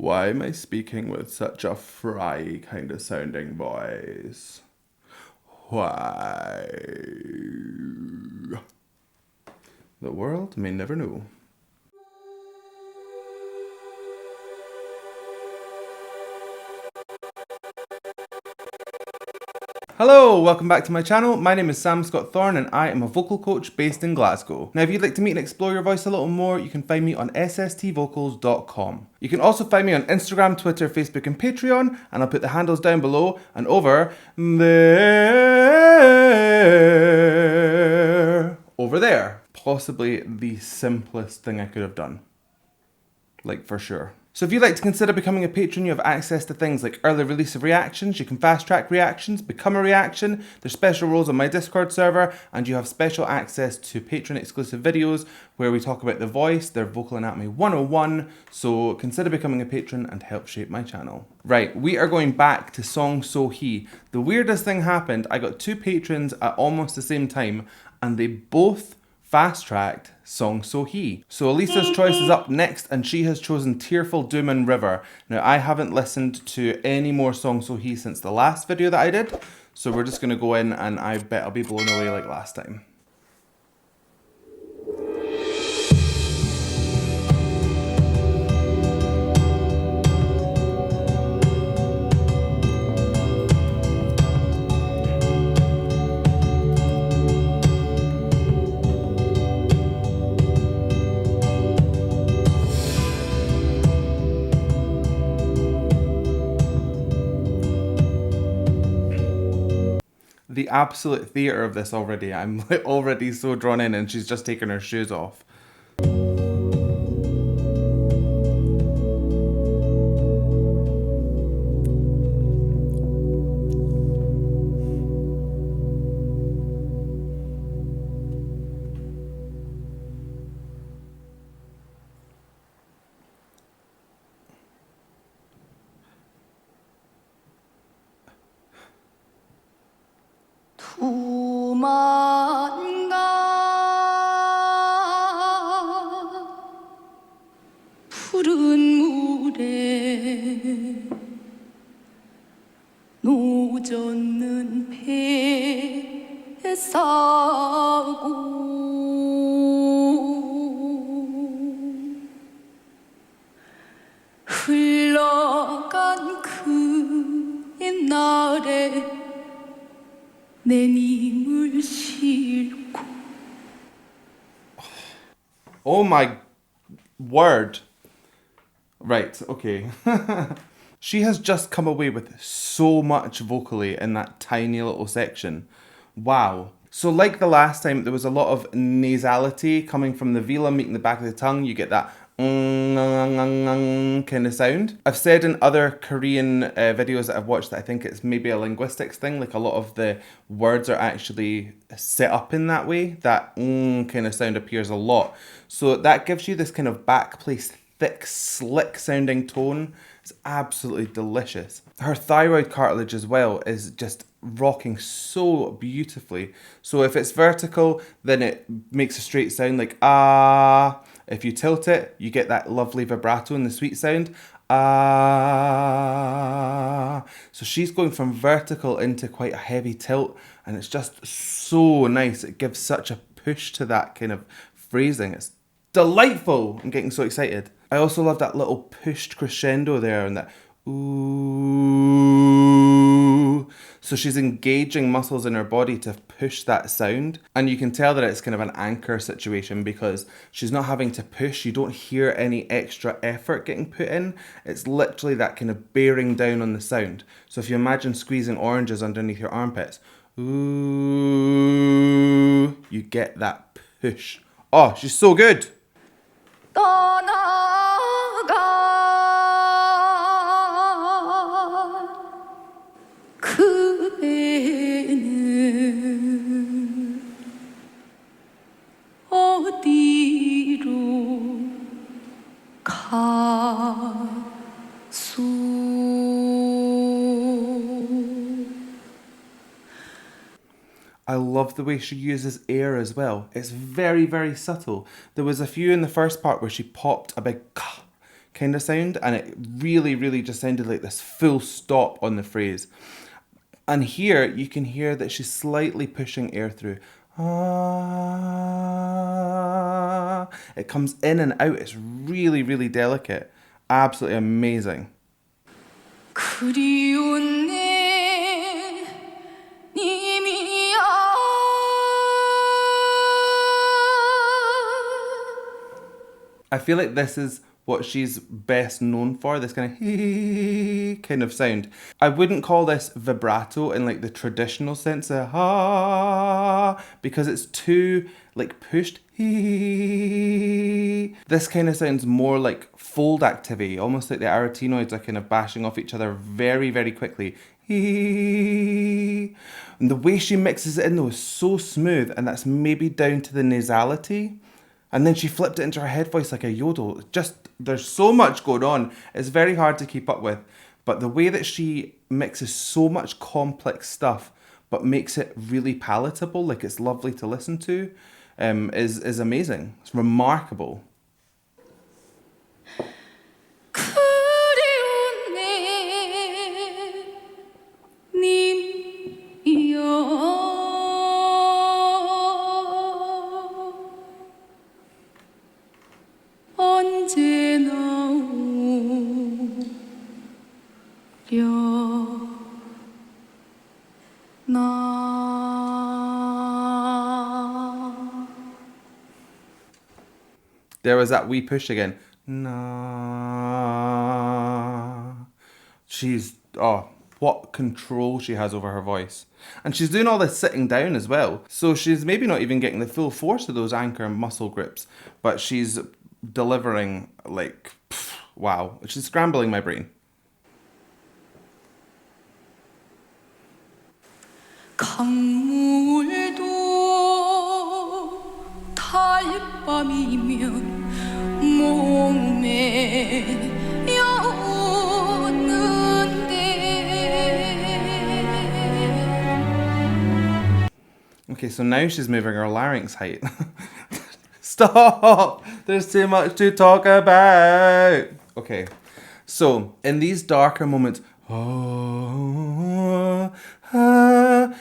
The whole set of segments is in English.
Why am I speaking with such a fry kind of sounding voice? Why? The world may never know. Hello, welcome back to my channel. My name is Sam Scott-Thorne and I am a vocal coach based in Glasgow. Now if you'd like to meet and explore your voice a little more, you can find me on sstvocals.com. You can also find me on Instagram, Twitter, Facebook and Patreon, and I'll put the handles down below and over there. Over there. Possibly the simplest thing I could have done. Like, for sure. So if you'd like to consider becoming a patron, you have access to things like early release of reactions, you can fast track reactions, become a reaction, there's special roles on my Discord server, and you have special access to patron exclusive videos where we talk about the voice, their vocal anatomy 101, so consider becoming a patron and help shape my channel. Right, we are going back to Song So He. The weirdest thing happened, I got two patrons at almost the same time, and they both fast-tracked Song So He. So Elisa's choice is up next and she has chosen Tearful, Duman, River. Now I haven't listened to any more Song So He since the last video that I did, so we're just gonna go in and I bet I'll be blown away like last time. The absolute theatre of this already. I'm already so drawn in and she's just taken her shoes off. 두만가 푸른 물에 노젓는 배 사고 흘러간 그 옛날에 내 님을 싣고. Oh my word. Right, okay. She has just come away with so much vocally in that tiny little section. Wow. So like the last time, there was a lot of nasality coming from the velum, meeting the back of the tongue. You get that kind of sound. I've said in other Korean videos that I've watched that I think it's maybe a linguistics thing, like a lot of the words are actually set up in that way. That kind of sound appears a lot. So that gives you this kind of backplaced, thick, slick sounding tone. It's absolutely delicious. Her thyroid cartilage as well is just rocking so beautifully. So if it's vertical, then it makes a straight sound like ah. If you tilt it, you get that lovely vibrato and the sweet sound. Ah. So she's going from vertical into quite a heavy tilt, and it's just so nice. It gives such a push to that kind of phrasing. It's delightful. I'm getting so excited. I also love that little pushed crescendo there and that ooh. So she's engaging muscles in her body to push that sound. And you can tell that it's kind of an anchor situation because she's not having to push. You don't hear any extra effort getting put in. It's literally that kind of bearing down on the sound. So if you imagine squeezing oranges underneath your armpits, ooh, you get that push. Oh, she's so good. 그 배는 어디로 가소. I love the way she uses air as well. It's very, very subtle. There was a few in the first part where she popped a big ka kind of sound, and it really, really just sounded like this full stop on the phrase. And here you can hear that she's slightly pushing air through. Ah, it comes in and out. It's really, really delicate. Absolutely amazing. 그리운 내 님이야. I feel like this is what she's best known for, this kind of kind of sound. I wouldn't call this vibrato in like the traditional sense of because it's too like pushed. This kind of sounds more like fold activity, almost like the arytenoids are kind of bashing off each other very, very quickly. And the way she mixes it in though is so smooth, and that's maybe down to the nasality. And then she flipped it into her head voice like a yodel. Just, there's so much going on. It's very hard to keep up with. But the way that she mixes so much complex stuff, but makes it really palatable, like it's lovely to listen to, is amazing. It's remarkable. 그리운 내 님이여. 언제나 오려나. There was that wee push again. Na. She's, oh, what control she has over her voice. And she's doing all this sitting down as well. So she's maybe not even getting the full force of those anchor muscle grips, but she's delivering like, wow. She's scrambling my brain. 강물도 달밤이면 몸에 여는데. Okay, so now she's moving her larynx height. Stop! There's too much to talk about. Okay, so in these darker moments,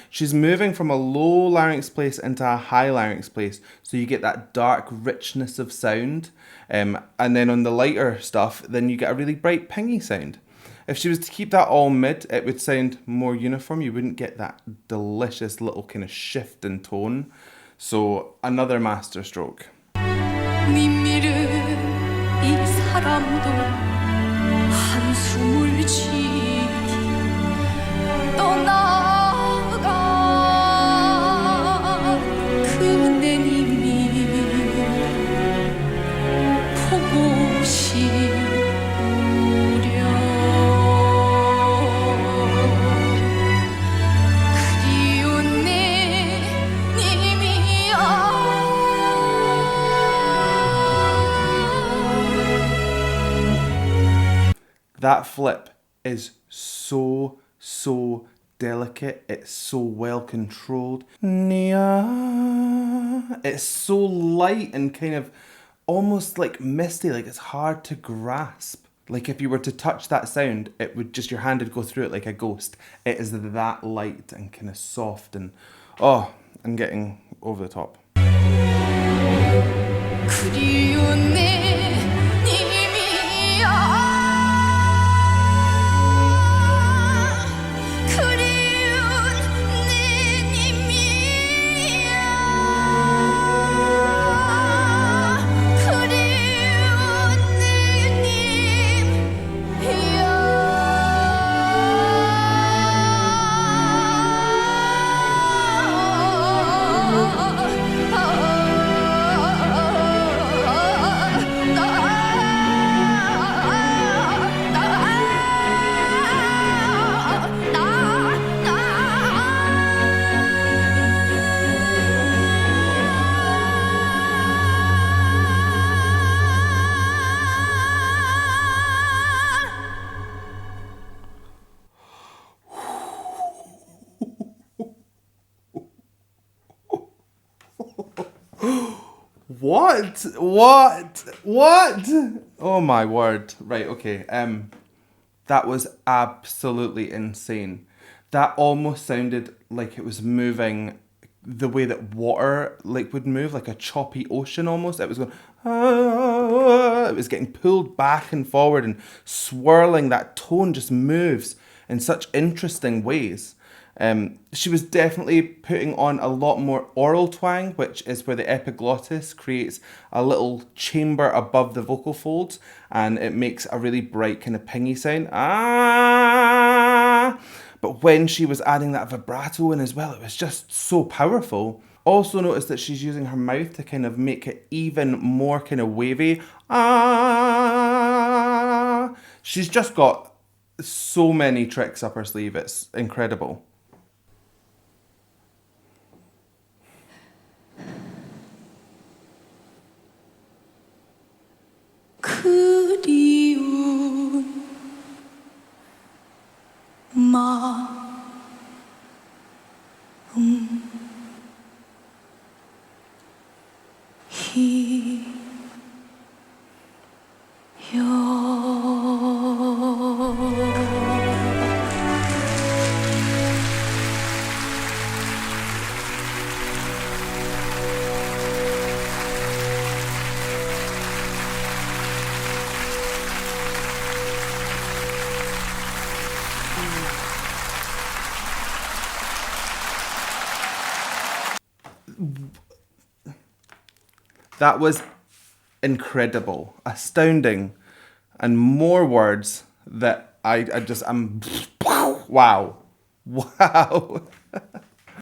she's moving from a low larynx place into a high larynx place, so you get that dark richness of sound. And then on the lighter stuff, then you get a really bright pingy sound. If she was to keep that all mid, it would sound more uniform. You wouldn't get that delicious little kind of shift in tone. So another master stroke. 님미를 이 사람도 한숨을 쉬기 떠나간 그대 님이 보고 싶으려. 그리운 내 님이야. That flip is so delicate. It's so well controlled. It's so light and kind of almost like misty, like it's hard to grasp. Like if you were to touch that sound, it would just, your hand would go through it like a ghost. It is that light and kind of soft and, oh, I'm getting over the top. 그리운 내 님이야. What? Oh my word. Right, okay. That was absolutely insane. That almost sounded like it was moving the way that water like would move, like a choppy ocean almost. It was going, ah, it was getting pulled back and forward and swirling. That tone just moves in such interesting ways. She was definitely putting on a lot more oral twang, which is where the epiglottis creates a little chamber above the vocal folds, and it makes a really bright kind of pingy sound. Ah! But when she was adding that vibrato in as well, it was just so powerful. Also notice that she's using her mouth to kind of make it even more kind of wavy. Ah! She's just got so many tricks up her sleeve. It's incredible. 그리운 마음 That was incredible, astounding, and more words that I'm wow. Wow.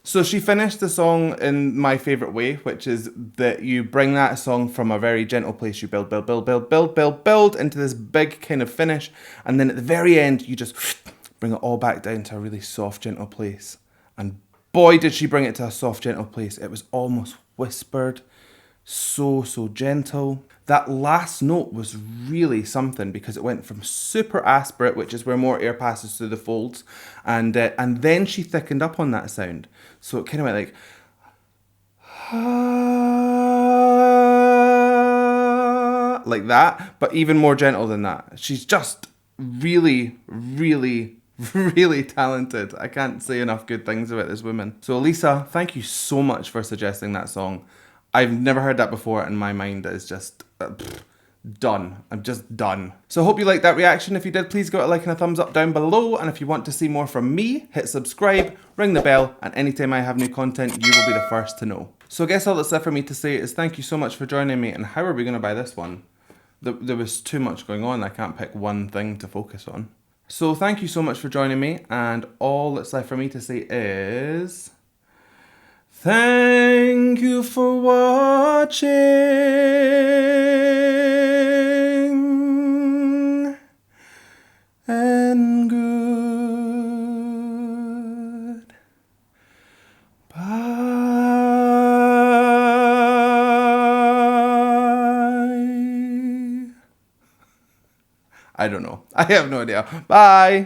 So she finished the song in my favourite way, which is that you bring that song from a very gentle place, you build into this big kind of finish, and then at the very end you just bring it all back down to a really soft, gentle place. And boy, did she bring it to a soft, gentle place. It was almost whispered, so gentle. That last note was really something because it went from super aspirate, which is where more air passes through the folds, and then she thickened up on that sound, so it kind of went like like that, but even more gentle than that. She's just really really talented. I can't say enough good things about this woman. So Elisa, thank you so much for suggesting that song. I've never heard that before, and my mind is just done. I'm just done. So I hope you liked that reaction. If you did, please give it a like and a thumbs up down below. And if you want to see more from me, hit subscribe, ring the bell, and anytime I have new content, you will be the first to know. So I guess all that's left for me to say is thank you so much for joining me. And how are we going to buy this one? There was too much going on. I can't pick one thing to focus on. So thank you so much for joining me. And all that's left for me to say is thank you for watching, and good bye. I don't know. I have no idea. Bye.